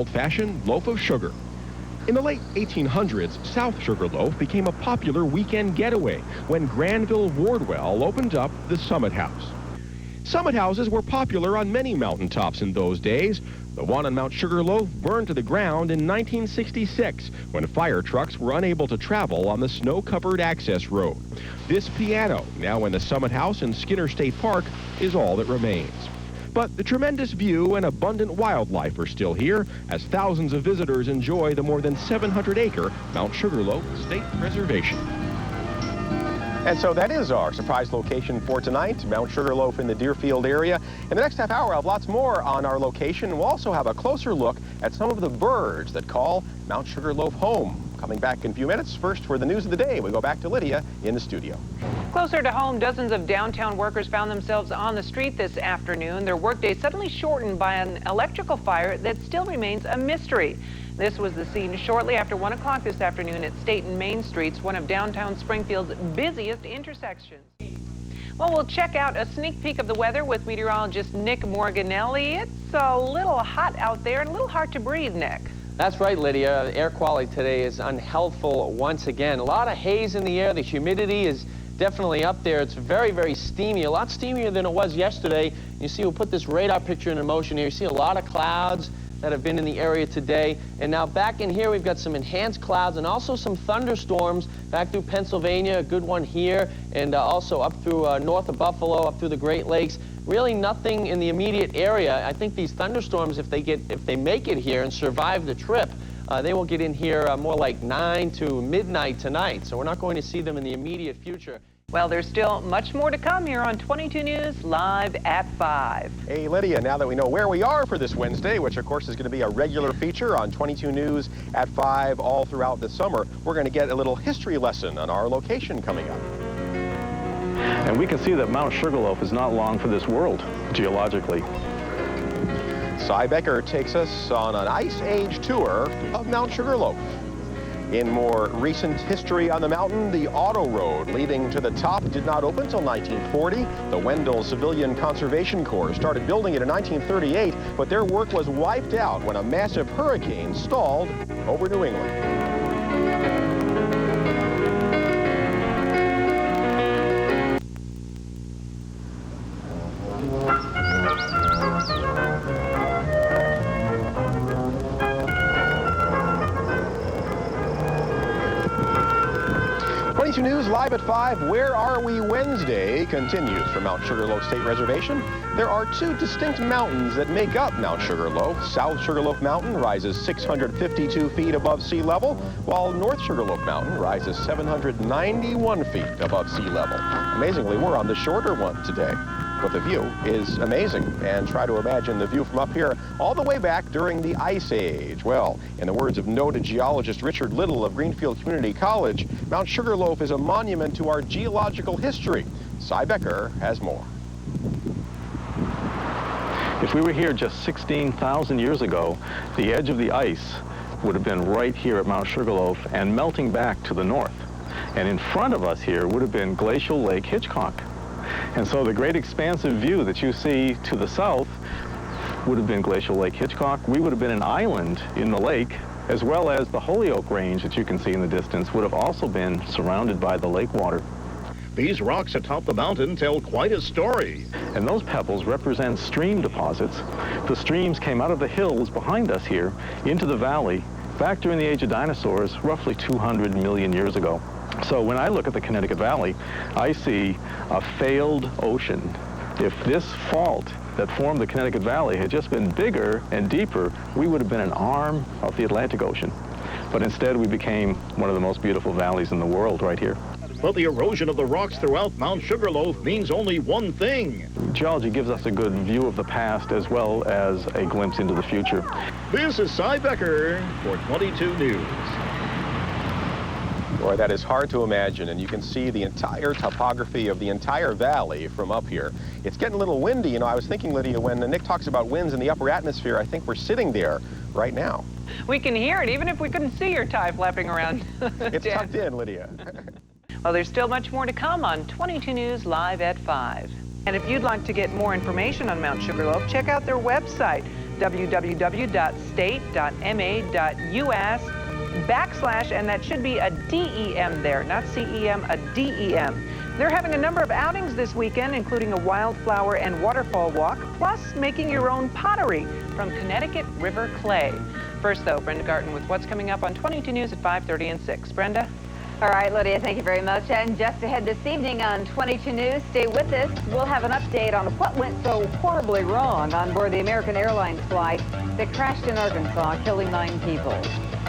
old-fashioned loaf of sugar. In the late 1800s, South Sugarloaf became a popular weekend getaway when Granville Wardwell opened up the Summit House. Summit houses were popular on many mountaintops in those days. The one on Mt Sugarloaf burned to the ground in 1966 when fire trucks were unable to travel on the snow-covered access road. This piano, now in the Summit House in Skinner State Park, is all that remains. But the tremendous view and abundant wildlife are still here as thousands of visitors enjoy the more than 700-acre Mt Sugarloaf State Reservation. And so that is our surprise location for tonight, Mt Sugarloaf in the Deerfield area. In the next half hour, I'll have lots more on our location. We'll also have a closer look at some of the birds that call Mt Sugarloaf home. Coming back in a few minutes. First, for the news of the day, we go back to Lydia in the studio. Closer to home, dozens of downtown workers found themselves on the street this afternoon. Their workday suddenly shortened by an electrical fire that still remains a mystery. This was the scene shortly after 1 o'clock this afternoon at State and Main Streets, one of downtown Springfield's busiest intersections. Well, we'll check out a sneak peek of the weather with meteorologist Nick Morganelli. It's a little hot out there and a little hard to breathe, Nick. That's right, Lydia. The air quality today is unhealthful once again. A lot of haze in the air. The humidity is definitely up there. It's very, very steamy, a lot steamier than it was yesterday. You see, we'll put this radar picture into motion here. You see a lot of clouds that have been in the area today. And now back in here, we've got some enhanced clouds and also some thunderstorms back through Pennsylvania, a good one here, and also up through north of Buffalo, up through the Great Lakes. Really nothing in the immediate area. I think these thunderstorms, if they make it here and survive the trip, they will get in here more like 9 to midnight tonight. So we're not going to see them in the immediate future. Well, there's still much more to come here on 22 News Live at 5. Hey, Lydia, now that we know where we are for this Wednesday, which of course is going to be a regular feature on 22 News at 5 all throughout the summer, we're going to get a little history lesson on our location coming up. And we can see that Mt Sugarloaf is not long for this world, geologically. Cy Becker takes us on an Ice Age tour of Mt Sugarloaf. In more recent history on the mountain, the auto road leading to the top did not open until 1940. The Wendell Civilian Conservation Corps started building it in 1938, but their work was wiped out when a massive hurricane stalled over New England. 22 News Live at 5, Where Are We Wednesday continues from Mt Sugarloaf State Reservation. There are two distinct mountains that make up Mt Sugarloaf. South Sugarloaf Mountain rises 652 feet above sea level, while North Sugarloaf Mountain rises 791 feet above sea level. Amazingly, we're on the shorter one today. But the view is amazing, and try to imagine the view from up here all the way back during the Ice Age. Well, in the words of noted geologist Richard Little of Greenfield Community College, Mt Sugarloaf is a monument to our geological history. Cy Becker has more. If we were here just 16,000 years ago, the edge of the ice would have been right here at Mt Sugarloaf and melting back to the north. And in front of us here would have been Glacial Lake Hitchcock. And so the great expansive view that you see to the south would have been Glacial Lake Hitchcock. We would have been an island in the lake, as well as the Holyoke Range that you can see in the distance would have also been surrounded by the lake water. These rocks atop the mountain tell quite a story. And those pebbles represent stream deposits. The streams came out of the hills behind us here into the valley back during the age of dinosaurs, roughly 200 million years ago. So when I look at the Connecticut Valley, I see a failed ocean. If this fault that formed the Connecticut Valley had just been bigger and deeper, we would have been an arm of the Atlantic Ocean. But instead, we became one of the most beautiful valleys in the world right here. But the erosion of the rocks throughout Mt Sugarloaf means only one thing. Geology gives us a good view of the past as well as a glimpse into the future. This is Cy Becker for 22 News. Boy, that is hard to imagine, and you can see the entire topography of the entire valley from up here. It's getting a little windy. You know, I was thinking, Lydia, when Nick talks about winds in the upper atmosphere, I think we're sitting there right now. We can hear it, even if we couldn't see your tie flapping around. It's tucked in, Lydia. Well, there's still much more to come on 22 News Live at 5. And if you'd like to get more information on Mt Sugarloaf, check out their website, www.state.ma.us/, and that should be a DEM there, not CEM, a DEM. They're having a number of outings this weekend, including a wildflower and waterfall walk, plus making your own pottery from Connecticut River clay. First, though, Brenda Garten with what's coming up on 22 News at 5:30 and 6. Brenda? All right, Lydia, thank you very much. And just ahead this evening on 22 News, stay with us. We'll have an update on what went so horribly wrong on board the American Airlines flight that crashed in Arkansas, killing 9 people.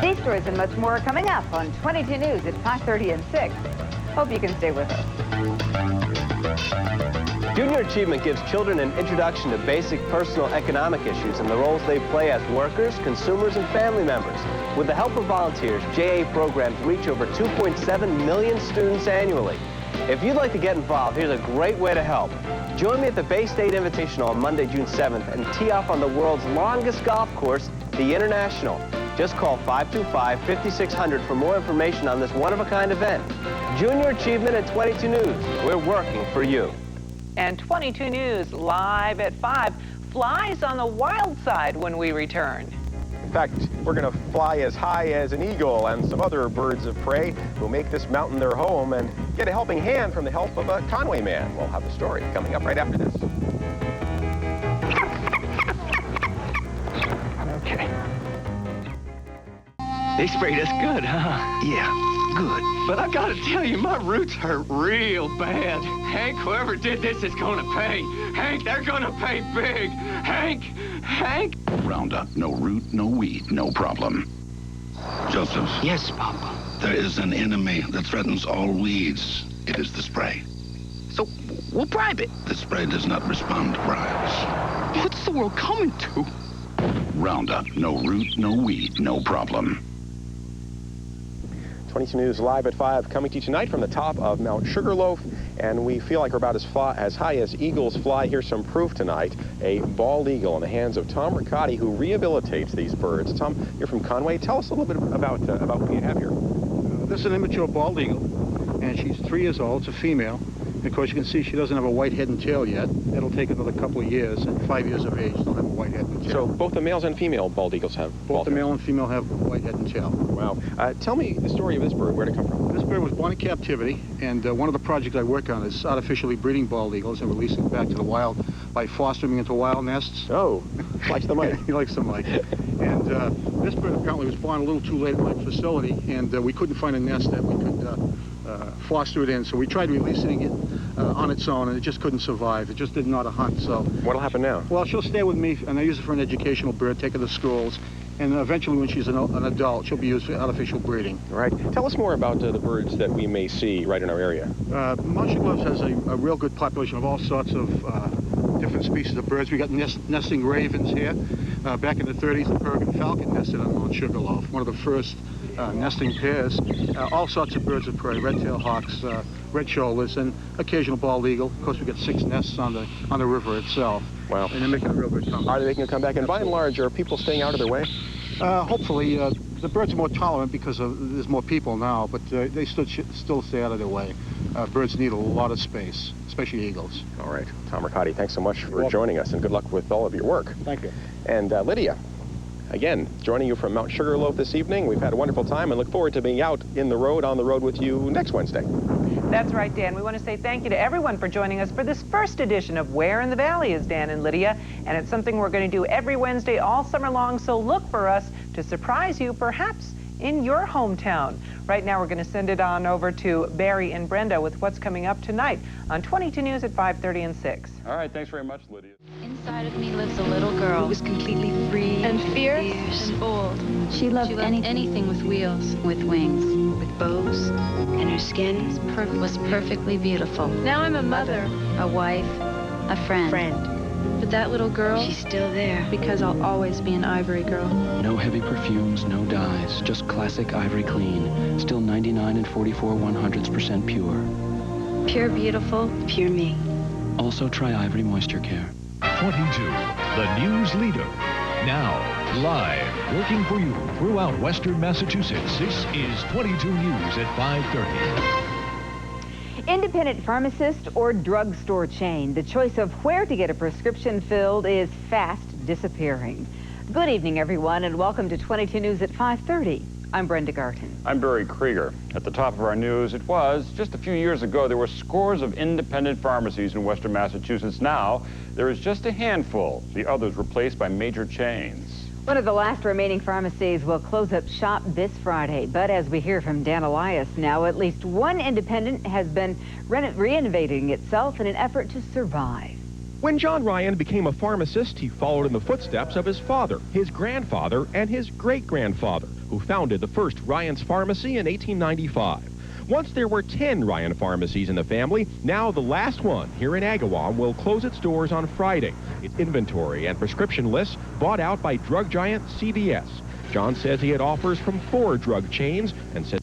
These stories and much more are coming up on 22 News at 5:30 and 6. Hope you can stay with us. Junior Achievement gives children an introduction to basic personal economic issues and the roles they play as workers, consumers, and family members. With the help of volunteers, JA programs reach over 2.7 million students annually. If you'd like to get involved, here's a great way to help. Join me at the Bay State Invitational on Monday, June 7th, and tee off on the world's longest golf course, the International. Just call 525-5600 for more information on this one-of-a-kind event. Junior Achievement at 22 News. We're working for you. And 22 News live at 5 flies on the wild side when we return. In fact, we're going to fly as high as an eagle and some other birds of prey who make this mountain their home and get a helping hand from the help of a Conway man. We'll have the story coming up right after this. Okay. They sprayed us good, huh? Yeah, good. But I gotta tell you, my roots hurt real bad. Hank, whoever did this is gonna pay. Hank, they're gonna pay big. Hank! Roundup, no root, no weed, no problem. Joseph. Yes, Papa. There is an enemy that threatens all weeds. It is the spray. So, we'll bribe it. The spray does not respond to bribes. What's the world coming to? Roundup, no root, no weed, no problem. 22 News live at 5, coming to you tonight from the top of Mt Sugarloaf, and we feel like we're about as high as eagles fly. Here's some proof tonight. A bald eagle in the hands of Tom Ricardi, who rehabilitates these birds. Tom, you're from Conway. Tell us a little bit about what you have here. This is an immature bald eagle, and she's 3 years old. It's a female. And of course, you can see she doesn't have a white head and tail yet. It'll take another couple of years. At 5 years of age, they'll have a white head and tail. So both the males and female bald eagles have both the male and female have white head and tail. Wow. Tell me the story of this bird. Where did it come from? This bird was born in captivity, and one of the projects I work on is artificially breeding bald eagles and releasing them back to the wild by fostering them into wild nests. Oh, likes the mic. He likes the mic. And this bird apparently was born a little too late at my facility, and we couldn't find a nest that we could foster it in, so we tried releasing it on its own, and it just couldn't survive. It just didn't know how to hunt. So what'll happen now? Well, she'll stay with me, and I use it for an educational bird, take her to schools, and eventually when she's an adult, she'll be used for artificial breeding. Right. Tell us more about the birds that we may see right in our area. Mt Sugarloaf has a real good population of all sorts of different species of birds. We got nesting ravens here. Back in the 30s, the peregrine falcon nested on Mt Sugarloaf, one of the first nesting pairs. All sorts of birds of prey, red-tailed hawks, red shoulders, and occasional bald eagle. Of course, we got 6 nests on the river itself. Wow. And they're making a real good comeback. Are they making a comeback? And by and large, are people staying out of their way? Hopefully. The birds are more tolerant because there's more people now, but they still stay out of their way. Birds need a lot of space, especially eagles. All right. Tom Ricardi, thanks so much for joining us, and good luck with all of your work. Thank you. And Lydia, again, joining you from Mt Sugarloaf this evening. We've had a wonderful time and look forward to being out on the road with you next Wednesday. That's right, Dan. We want to say thank you to everyone for joining us for this first edition of Where in the Valley is Dan and Lydia. And it's something we're going to do every Wednesday all summer long, so look for us to surprise you, perhaps in your hometown. Right now, we're going to send it on over to Barry and Brenda with what's coming up tonight on 22 News at 5:30 and 6. All right, thanks very much, Lydia. Inside of me lives a little girl who was completely free and fierce and bold. She loved anything with wheels, with wings, with bows, and her skin was perfectly beautiful. Now I'm a mother, a wife, a friend. But that little girl, she's still there. Because I'll always be an Ivory girl. No heavy perfumes, no dyes, just classic Ivory Clean. Still 99 and 44/100% pure. Pure beautiful, pure me. Also try Ivory Moisture Care. 22, the news leader. Now, live, working for you throughout Western Massachusetts. This is 22 News at 5:30. Independent pharmacist or drugstore chain, the choice of where to get a prescription filled is fast, disappearing. Good evening, everyone, and welcome to 22 News at 5:30. I'm Brenda Garton. I'm Barry Krieger. At the top of our news, it was just a few years ago there were scores of independent pharmacies in western Massachusetts. Now, there is just a handful, the others replaced by major chains. One of the last remaining pharmacies will close up shop this Friday. But as we hear from Dan Elias now, at least one independent has been renovating itself in an effort to survive. When John Ryan became a pharmacist, he followed in the footsteps of his father, his grandfather, and his great-grandfather, who founded the first Ryan's Pharmacy in 1895. Once there were 10 Ryan pharmacies in the family, now the last one here in Agawam will close its doors on Friday. Its inventory and prescription lists bought out by drug giant CVS. John says he had offers from 4 drug chains and says